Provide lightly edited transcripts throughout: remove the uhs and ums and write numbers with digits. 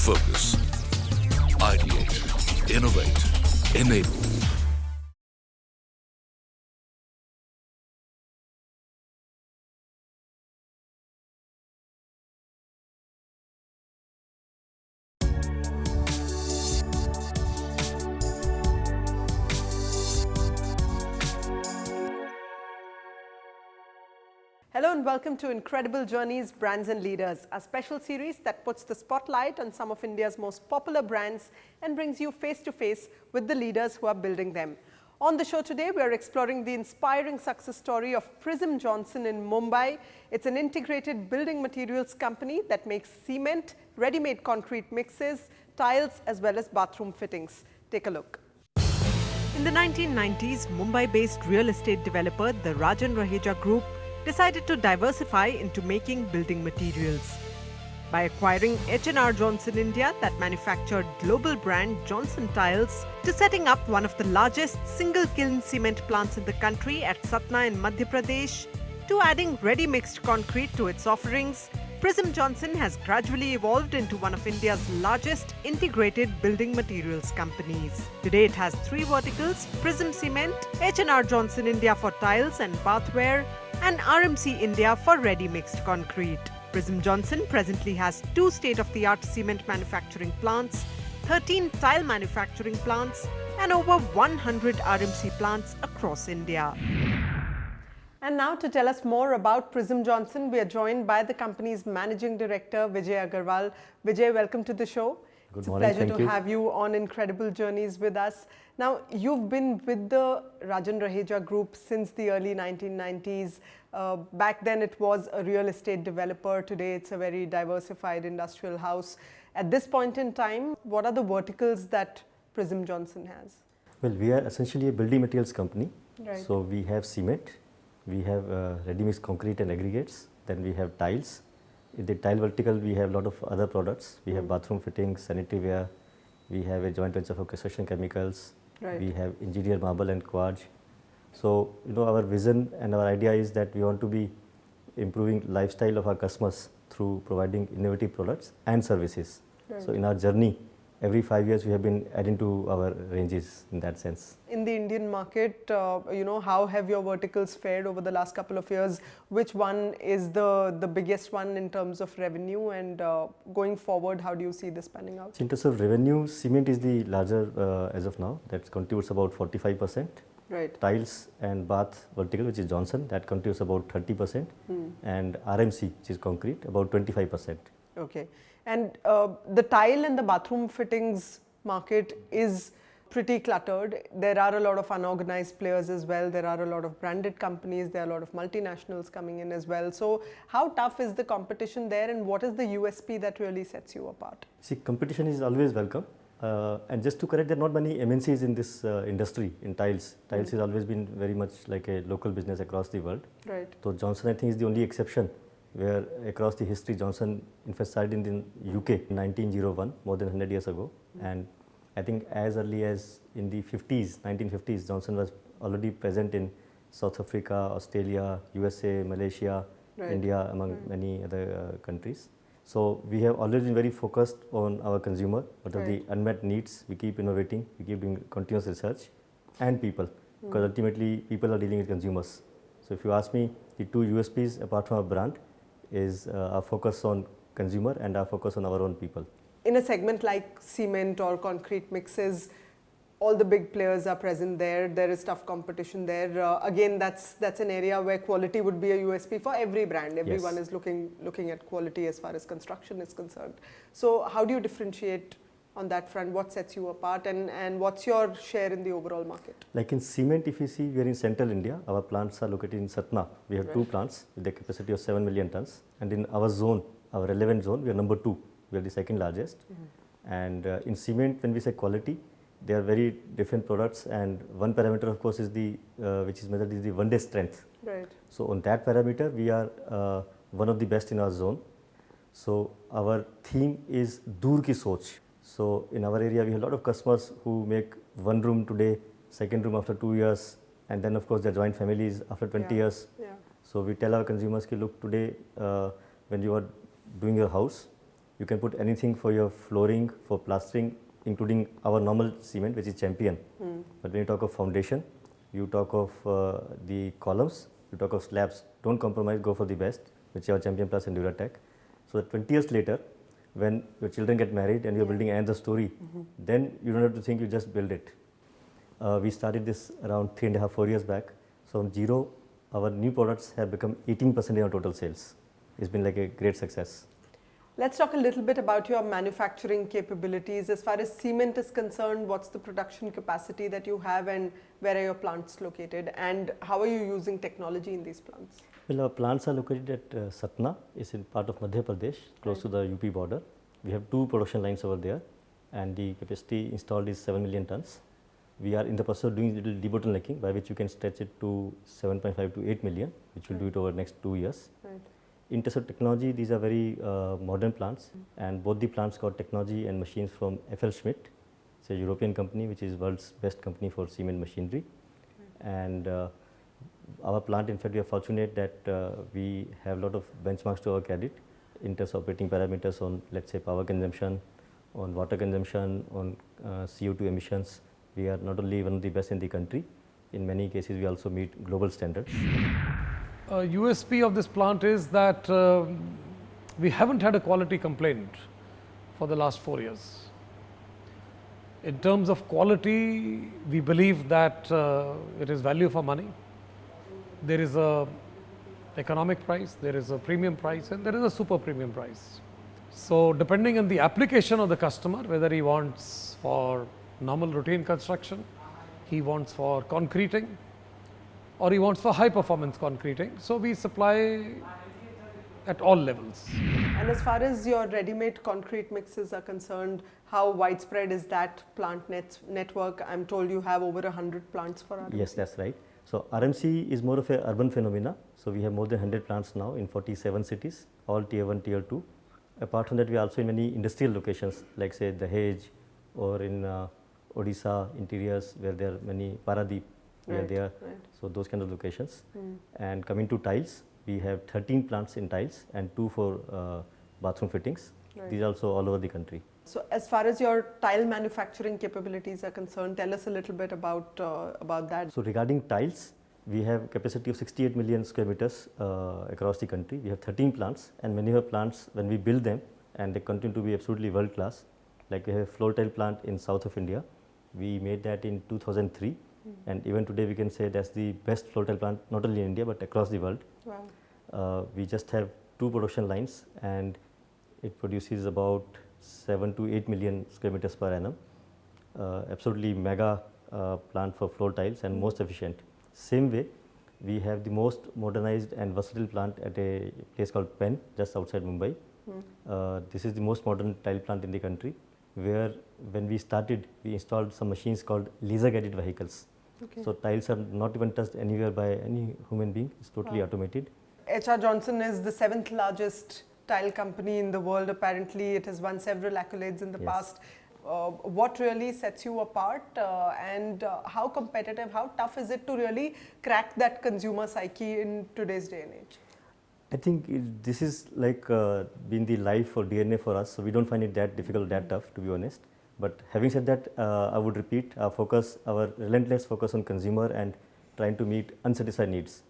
Focus. Ideate. Innovate. Enable. Hello and welcome to Incredible Journeys, Brands and Leaders, a special series that puts the spotlight on some of India's most popular brands and brings you face to face with the leaders who are building them. On the show today, we are exploring the inspiring success story of Prism Johnson in Mumbai. It's an integrated building materials company that makes cement, ready-made concrete mixes, tiles, as well as bathroom fittings. Take a look. In the 1990s, Mumbai-based real estate developer, the Rajan Raheja Group, decided to diversify into making building materials. By acquiring H&R Johnson India that manufactured global brand Johnson Tiles, to setting up one of the largest single kiln cement plants in the country at Satna in Madhya Pradesh, to adding ready-mixed concrete to its offerings, Prism Johnson has gradually evolved into one of India's largest integrated building materials companies. Today it has three verticals: Prism Cement, H&R Johnson India for tiles and bathware, and RMC India for ready-mixed concrete. Prism Johnson presently has 2 state-of-the-art cement manufacturing plants, 13 tile manufacturing plants, and over 100 RMC plants across India. And now to tell us more about Prism Johnson, we are joined by the company's Managing Director, Vijay Aggarwal. Vijay, welcome to the show. Good morning. It's a pleasure to have you on Incredible Journeys with us. Now, you've been with the Rajan Raheja Group since the early 1990s. Back then, it was a real estate developer. Today, it's a very diversified industrial house. At this point in time, what are the verticals that Prism Johnson has? Well, we are essentially a building materials company. Right. So we have cement, we have ready-mix concrete and aggregates, then we have tiles. In the tile vertical, we have a lot of other products. We have bathroom fittings, sanitary ware, we have a joint venture for construction chemicals, Right. we have engineered marble and quartz. So, our vision and our idea is that we want to be improving lifestyle of our customers through providing innovative products and services. Right. So, in our journey, every 5 years we have been adding to our ranges in that sense. In the Indian market, how have your verticals fared over the last couple of years? Which one is the biggest one in terms of revenue, and going forward, how do you see this panning out? So in terms of revenue, cement is the larger as of now. That contributes about 45%. Right. Tiles and bath vertical, which is Johnson, that contributes about 30%. And RMC, which is concrete, about 25%. Okay. And the tile and the bathroom fittings market is pretty cluttered. There are a lot of unorganized players as well. There are a lot of branded companies. There are a lot of multinationals coming in as well. So how tough is the competition there, and what is the USP that really sets you apart? See, competition is always welcome. And just to correct, there are not many MNCs in this industry, in tiles. Tiles has always been very much like a local business across the world. Right. So Johnson, I think, is the only exception where across the history, Johnson in fact started in the UK in 1901, more than 100 years ago. And I think as early as in the 1950s, Johnson was already present in South Africa, Australia, USA, Malaysia, Right. India, among many other countries. So we have always been very focused on our consumer, what are the unmet needs. We keep innovating, we keep doing continuous research, and people, because ultimately people are dealing with consumers. So if you ask me, the 2 USPs apart from our brand is our focus on consumer and our focus on our own people. In a segment like cement or concrete mixes, all the big players are present there. There is tough competition there. Again, that's an area where quality would be a USP for every brand. Everyone is looking at quality as far as construction is concerned. So how do you differentiate on that front? What sets you apart, and what's your share in the overall market? Like in cement, if you see, we are in central India. Our plants are located in Satna. We have 2 plants with a capacity of 7 million tons. And in our zone, our relevant zone, we are number 2. We are the second largest. And in cement, when we say quality, they are very different products, and one parameter, of course, is the which is measured is the one-day strength. Right. So on that parameter, we are one of the best in our zone. So our theme is Dur Ki Soch. So in our area, we have a lot of customers who make one room today, second room after 2 years, and then of course their joint families after 20 years. Yeah. So we tell our consumers, look, today when you are doing your house, You can put anything for your flooring, for plastering, including our normal cement, which is Champion. But when you talk of foundation, you talk of the columns, you talk of slabs, don't compromise, go for the best, which is our Champion Plus and Duratec. So that 20 years later, when your children get married and you're building another story, then you don't have to think, you just build it. We started this around 3.5, 4 years back. So from zero, our new products have become 18% in our total sales. It's been like a great success. Let's talk a little bit about your manufacturing capabilities. As far as cement is concerned, what's the production capacity that you have and where are your plants located and how are you using technology in these plants? Well, our plants are located at Satna, it's in part of Madhya Pradesh, close to the UP border. We have 2 production lines over there and the capacity installed is 7 million tons. We are in the process of doing little debottlenecking by which you can stretch it to 7.5 to 8 million, which will do it over the next 2 years. In terms of technology, these are very modern plants and both the plants got technology and machines from FL Schmidt. It's a European company which is world's best company for cement machinery. And our plant, in fact, we are fortunate that we have a lot of benchmarks to our credit in terms of operating parameters on, let's say, power consumption, on water consumption, on CO2 emissions. We are not only one of the best in the country, in many cases we also meet global standards. USP of this plant is that we haven't had a quality complaint for the last 4 years. In terms of quality, we believe that it is value for money. There is a economic price, there is a premium price and there is a super premium price. So depending on the application of the customer, whether he wants for normal routine construction, he wants for concreting, or he wants for high performance concreting. So we supply at all levels. And as far as your ready-made concrete mixes are concerned, how widespread is that plant network? I'm told you have over 100 plants for RMC. Yes, that's right. So RMC is more of an urban phenomena. So we have more than 100 plants now in 47 cities, all tier 1, tier 2. Apart from that, we are also in many industrial locations, like say Dahej or in Odisha interiors, where there are many Paradeep. We are there, so those kind of locations. And coming to tiles, we have 13 plants in tiles and 2 for bathroom fittings. These are also all over the country. So as far as your tile manufacturing capabilities are concerned, tell us a little bit about that. So regarding tiles, we have capacity of 68 million square meters across the country. We have 13 plants and many of our plants, when we build them, and they continue to be absolutely world class. Like we have a floor tile plant in south of India. We made that in 2003. And even today we can say that's the best floor tile plant, not only in India but across the world. Wow. We just have 2 production lines and it produces about 7 to 8 million square meters per annum. Absolutely mega plant for floor tiles and most efficient. Same way, we have the most modernized and versatile plant at a place called Pen, just outside Mumbai. This is the most modern tile plant in the country, where when we started, we installed some machines called laser guided vehicles. So tiles are not even touched anywhere by any human being, it's totally automated. HR Johnson is the 7th largest tile company in the world. Apparently it has won several accolades in the past. What really sets you apart and how competitive, how tough is it to really crack that consumer psyche in today's day and age? I think this is like been the life or DNA for us, so we don't find it that difficult, that tough, to be honest. But having said that, I would repeat our focus, our relentless focus on consumer and trying to meet unsatisfied needs.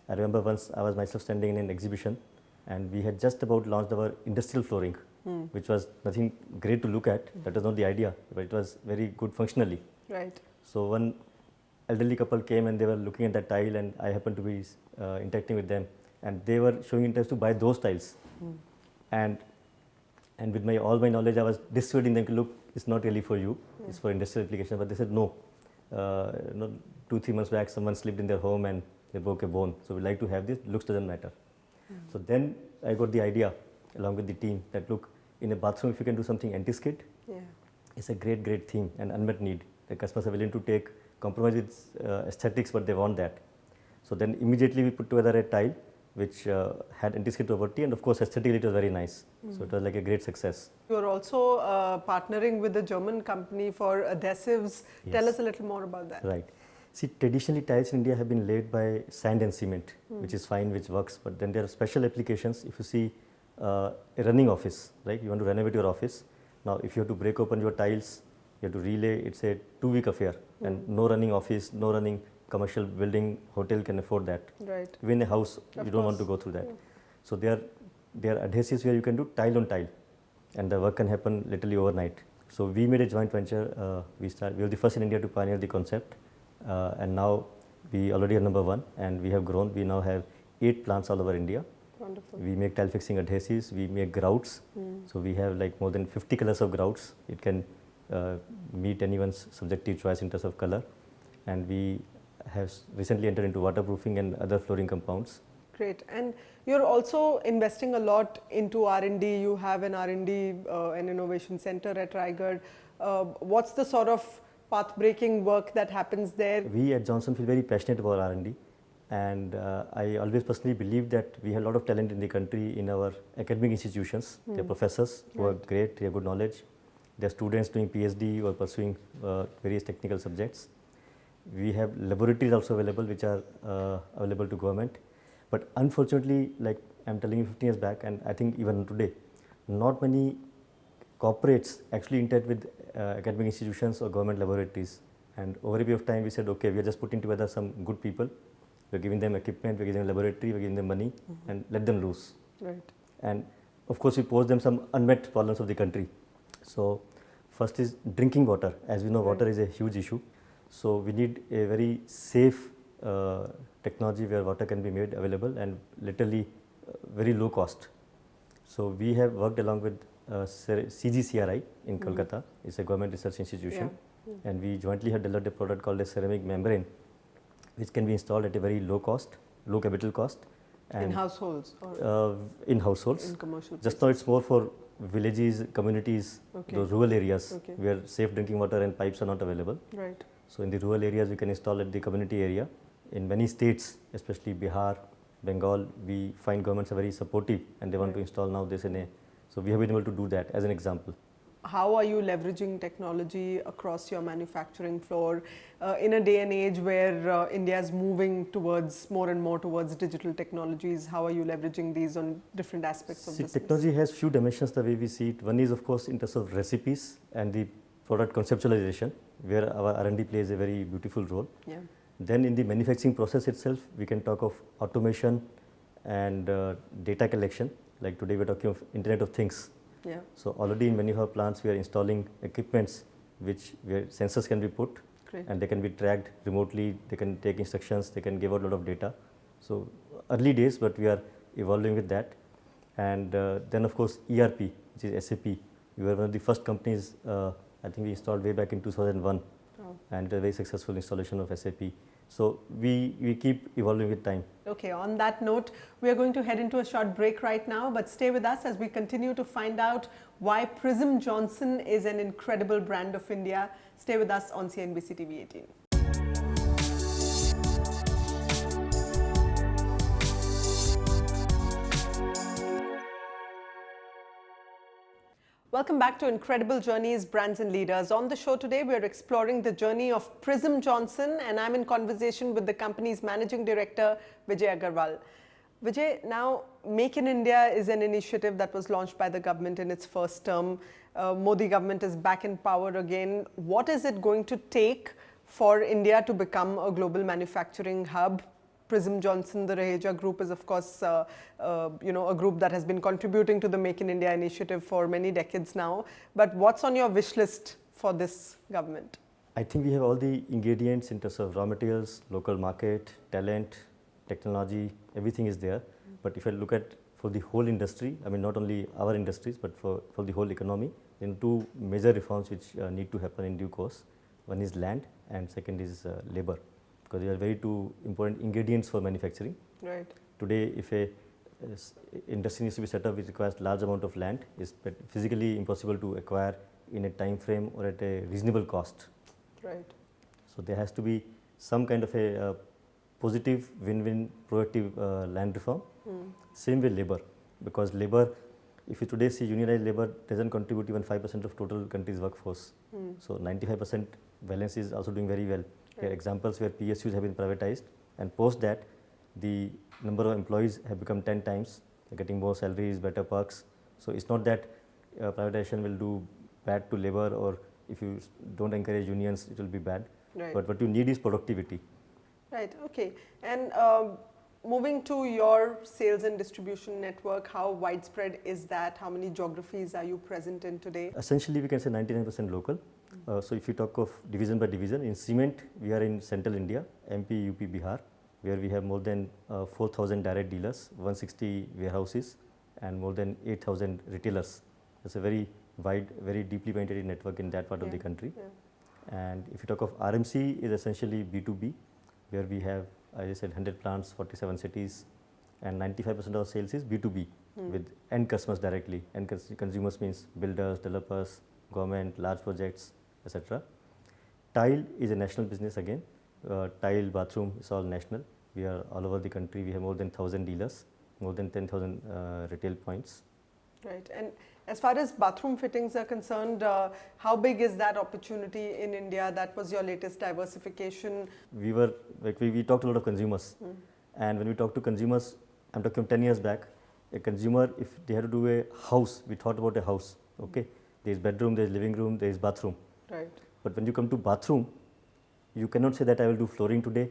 I remember once I was myself standing in an exhibition and we had just about launched our industrial flooring, which was nothing great to look at. That was not the idea, but it was very good functionally. Right. So one elderly couple came and they were looking at that tile and I happened to be interacting with them. And they were showing interest to buy those tiles. And with all my knowledge, I was dissuading them to look, it's not really for you, it's for industrial application. But they said no. 2-3 months back, someone slipped in their home and they broke a bone. So we like to have this, looks doesn't matter. So then I got the idea along with the team that look, in a bathroom, if you can do something anti-skid, it's a great theme and unmet need. The customers are willing to take compromise with aesthetics, but they want that. So then immediately we put together a tile which had anti-skid property and of course aesthetically it was very nice. So it was like a great success. You are also partnering with a German company for adhesives. Tell us a little more about that. Right. See, traditionally tiles in India have been laid by sand and cement, which is fine, which works, but then there are special applications. If you see a running office, right? You want to renovate your office. Now, if you have to break open your tiles, you have to relay, it's a 2-week affair, and no running office, no running commercial building, hotel can afford that. Right. Even a house, Of you don't want to course. go through that. So there are adhesives where you can do tile on tile, and the work can happen literally overnight. So we made a joint venture. We were the first in India to pioneer the concept, and now we already are number 1, and we have grown. We now have 8 plants all over India. Wonderful. We make tile fixing adhesives. We make grouts. So we have like more than 50 colors of grouts. It can meet anyone's subjective choice in terms of color, and we have recently entered into waterproofing and other flooring compounds. Great. And you're also investing a lot into R&D. You have an R&D and innovation center at Raigad. What's the sort of path-breaking work that happens there? We at Johnson feel very passionate about R&D, and I always personally believe that we have a lot of talent in the country in our academic institutions. There are professors who are great, they have good knowledge. There are students doing PhD or pursuing various technical subjects. We have laboratories also available which are available to government. But unfortunately, like I'm telling you 15 years back, and I think even today, not many corporates actually interact with academic institutions or government laboratories. And over a period of time, we said, okay, we are just putting together some good people. We're giving them equipment, we're giving them laboratory, we're giving them money, and let them loose. Right. And of course, we pose them some unmet problems of the country. So first is drinking water. As we know, water is a huge issue. So we need a very safe technology where water can be made available and literally very low cost. So we have worked along with CGCRI in Kolkata. It's a government research institution, and we jointly have developed a product called a ceramic membrane, which can be installed at a very low cost, low capital cost. And in households? Or in households. in commercial Just now it's more for villages, communities, those rural areas where safe drinking water and pipes are not available. Right. So in the rural areas, we can install at the community area. In many states, especially Bihar, Bengal, we find governments are very supportive and they want to install now this in a, so we have been able to do that as an example. How are you leveraging technology across your manufacturing floor in a day and age where India is moving towards more and more towards digital technologies? How are you leveraging these on different aspects of business? Technology has few dimensions the way we see it. One is of course in terms of recipes and the product conceptualization, where our R&D plays a very beautiful role. Yeah. Then in the manufacturing process itself, we can talk of automation and data collection. Like today we're talking of Internet of Things. Yeah. So already in many of our plants we are installing equipments where sensors can be put. Great. And they can be tracked remotely, they can take instructions, they can give out a lot of data. So early days, but we are evolving with that. And then of course ERP, which is SAP. We were one of the first companies, I think we installed way back in 2001. And a very successful installation of SAP. So we keep evolving with time. Okay, on that note, we are going to head into a short break right now, but stay with us as we continue to find out why Prism Johnson is an incredible brand of India. Stay with us on CNBC TV18. Welcome back to Incredible Journeys, Brands and Leaders. On the show today, we are exploring the journey of Prism Johnson, and I'm in conversation with the company's managing director, Vijay Aggarwal. Vijay, now Make in India is an initiative that was launched by the government in its first term. Modi government is back in power again. What is it going to take for India to become a global manufacturing hub? Prism Johnson, the Reimagine group, is of course a group that has been contributing to the Make in India initiative for many decades now. But what's on your wish list for this government? I think we have all the ingredients in terms of raw materials, local market, talent, technology, everything is there. But if I look at for the whole industry, I mean not only our industries but for the whole economy, then two major reforms which need to happen in due course. One is land and second is labor. Because they are very two important ingredients for manufacturing. Right. Today, if a industry needs to be set up which requires large amount of land, it's physically impossible to acquire in a time frame or at a reasonable cost. Right. So there has to be some kind of a positive win-win proactive land reform. Same with labor, because labor, if you today see unionized labor doesn't contribute even 5% of total country's workforce. So 95% balance is also doing very well. There are examples where PSUs have been privatized, and post that the number of employees have become 10 times they're getting more salaries, better perks. So it's not that privatization will do bad to labor, or if you don't encourage unions, it will be bad. Right. But what you need is productivity. Right, okay. And moving to your sales and distribution network, how widespread is that? How many geographies are you present in today? Essentially, we can say 99% local. So if you talk of division by division, in cement, we are in central India, MP, UP, Bihar, where we have more than 4,000 direct dealers, 160 warehouses, and more than 8,000 retailers. That's a very wide, very deeply penetrated network in that part of the country. And if you talk of RMC, is essentially B2B, where we have, as I said, 100 plants, 47 cities, and 95% of our sales is B2B with end customers directly. End consumers means builders, developers, government, large projects, etc. Tile is a national business again. Tile, bathroom is all national. We are all over the country. We have more than 1,000 dealers, more than 10,000 retail points. Right. And as far as bathroom fittings are concerned, how big is that opportunity in India? That was your latest diversification. We talked a lot of consumers. And when we talk to consumers, I'm talking 10 years back, a consumer, if they had to do a house, we thought about a house. Okay, there is bedroom, there is living room, there is bathroom. Right. But when you come to bathroom, you cannot say that I will do flooring today,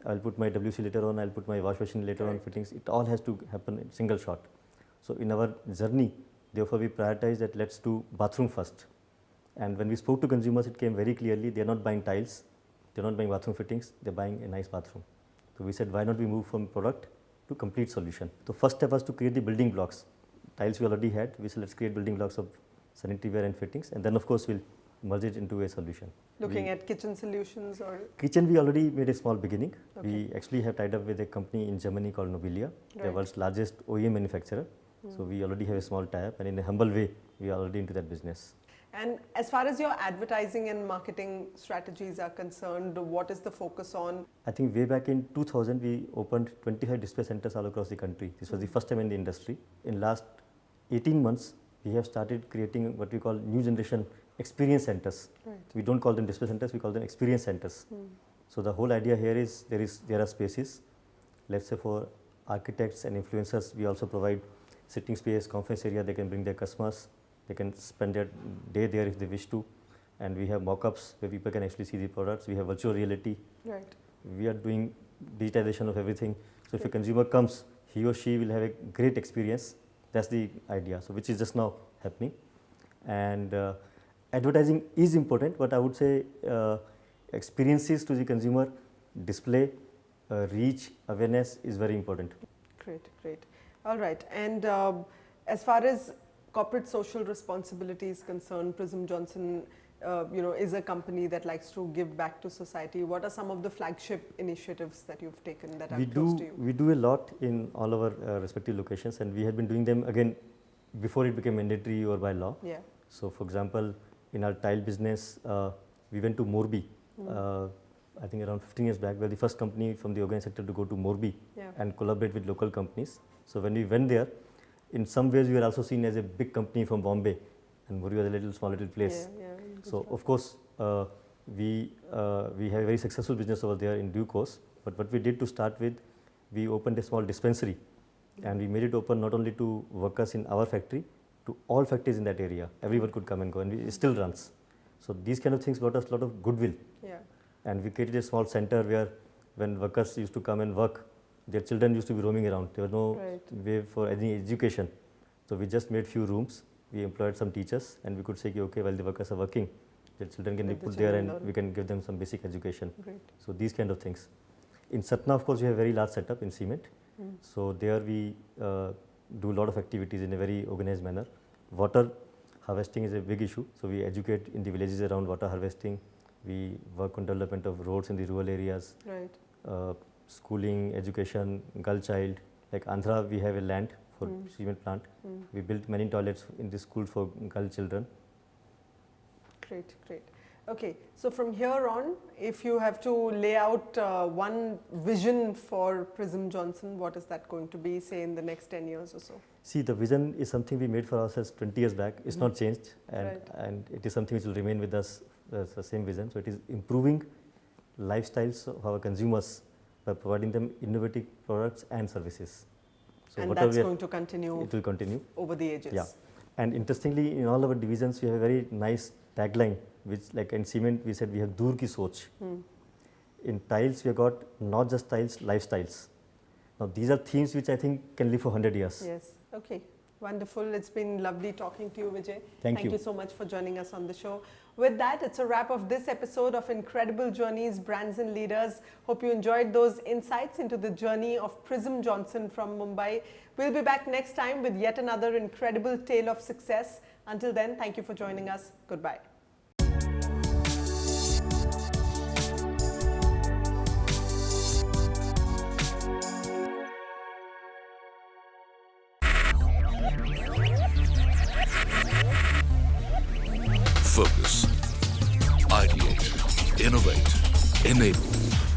I will put my WC later on, I will put my wash machine later on, fittings. It all has to happen in single shot. So in our journey, therefore we prioritize that let's do bathroom first. And when we spoke to consumers, it came very clearly, they are not buying tiles, they are not buying bathroom fittings, they are buying a nice bathroom. So we said, why not we move from product to complete solution. The first step was to create the building blocks. Tiles we already had, we said let's create building blocks of sanitary ware and fittings, and then of course we'll merge it into a solution. Looking at kitchen solutions or? Kitchen, we already made a small beginning. We actually have tied up with a company in Germany called Nobilia, the world's largest OEM manufacturer. So we already have a small tie-up, and in a humble way, we are already into that business. And as far as your advertising and marketing strategies are concerned, what is the focus on? I think way back in 2000, we opened 25 display centers all across the country. This was the first time in the industry. In last 18 months, we have started creating what we call new generation experience centers. Right. We don't call them display centers, we call them experience centers. So the whole idea here is there are spaces. Let's say for architects and influencers, we also provide sitting space, conference area. They can bring their customers. They can spend their day there if they wish to. And we have mock-ups where people can actually see the products. We have virtual reality. Right. We are doing digitization of everything. So if a consumer comes, he or she will have a great experience. That's the idea. So which is just now happening. And advertising is important, but I would say experiences to the consumer, display, reach, awareness is very important. Great, great. All right. And as far as corporate social responsibility is concerned, Prism Johnson, is a company that likes to give back to society. What are some of the flagship initiatives that you've taken that are close to you? We do a lot in all our respective locations, and we had been doing them again before it became mandatory or by law. Yeah. So, for example, in our tile business, we went to Morbi. I think around 15 years back, we were the first company from the organized sector to go to Morbi and collaborate with local companies. So when we went there, in some ways we were also seen as a big company from Bombay, and Morbi was a small little place. So of course we have a very successful business over there in due course. But what we did to start with, we opened a small dispensary, and we made it open not only to workers in our factory, to all factories in that area. Everyone could come and go, and it still runs. So these kind of things brought us a lot of goodwill. And we created a small center where when workers used to come and work, their children used to be roaming around. There was no way for any education. So we just made few rooms. We employed some teachers, and we could say, okay, while the workers are working, their children can be put there and we can give them some basic education. So these kind of things. In Satna, of course, we have a very large setup in cement. So there we do a lot of activities in a very organized manner. Water harvesting is a big issue. So we educate in the villages around water harvesting. We work on development of roads in the rural areas. Schooling, education, girl child. Like Andhra, we have a land for cement plant. We built many toilets in the school for girl children. Great, great. Okay, so from here on, if you have to lay out one vision for Prism Johnson, what is that going to be, say, in the next 10 years or so? See, the vision is something we made for ourselves 20 years back. It's not changed, and it is something which will remain with us, the same vision. So it is improving lifestyles of our consumers by providing them innovative products and services. So And whatever that's we are- going to continue It will continue. over the ages. Yeah. And interestingly, in all our divisions, we have a very nice tagline, which like in cement, we said we have Dur ki Soch. In tiles, we have got not just tiles, lifestyles. Now, these are themes which I think can live for 100 years. Yes. Okay. Wonderful. It's been lovely talking to you, Vijay. Thank you. you so much for joining us on the show. With that, it's a wrap of this episode of Incredible Journeys, Brands and Leaders. Hope you enjoyed those insights into the journey of Prism Johnson from Mumbai. We'll be back next time with yet another incredible tale of success. Until then, thank you for joining us. Goodbye. Focus. Ideate. Innovate. Enable.